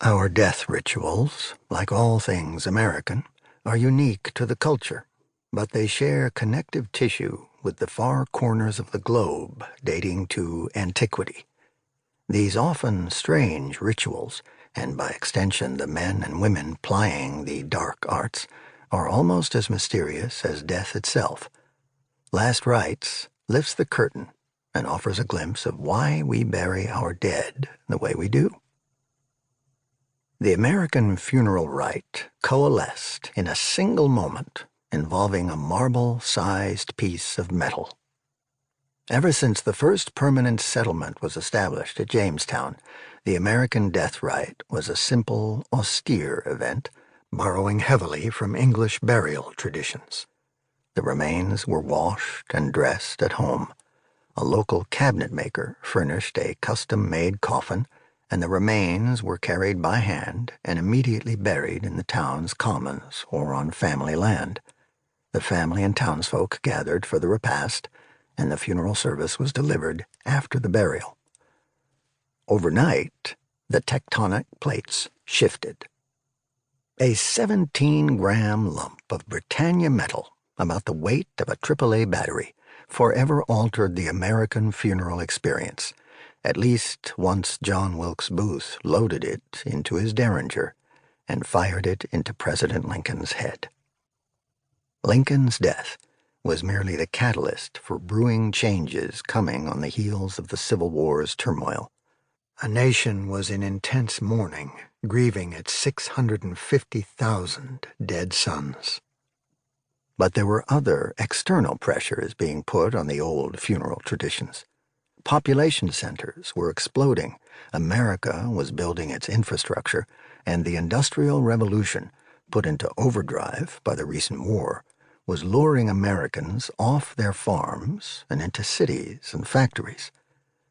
Our death rituals, like all things American, are unique to the culture, but they share connective tissue with the far corners of the globe dating to antiquity. These often strange rituals, and by extension the men and women plying the dark arts, are almost as mysterious as death itself. Last Rites lifts the curtain and offers a glimpse of why we bury our dead the way we do. The American funeral rite coalesced in a single moment involving a marble-sized piece of metal. Ever since the first permanent settlement was established at Jamestown, the American death rite was a simple, austere event, borrowing heavily from English burial traditions. The remains were washed and dressed at home. A local cabinet maker furnished a custom-made coffin, and the remains were carried by hand and immediately buried in the town's commons or on family land. The family and townsfolk gathered for the repast, and the funeral service was delivered after the burial. Overnight, the tectonic plates shifted. A 17-gram lump of Britannia metal, about the weight of a AAA battery, forever altered the American funeral experience. At least once John Wilkes Booth loaded it into his Derringer and fired it into President Lincoln's head. Lincoln's death was merely the catalyst for brewing changes coming on the heels of the Civil War's turmoil. A nation was in intense mourning, grieving its 650,000 dead sons. But there were other external pressures being put on the old funeral traditions. Population centers were exploding, America was building its infrastructure, and the Industrial Revolution, put into overdrive by the recent war, was luring Americans off their farms and into cities and factories.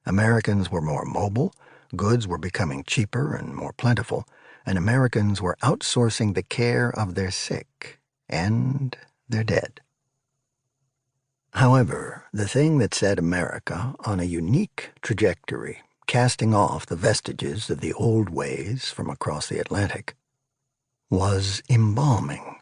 Americans were more mobile, goods were becoming cheaper and more plentiful, and Americans were outsourcing the care of their sick and their dead. However, the thing that set America on a unique trajectory, casting off the vestiges of the old ways from across the Atlantic, was embalming.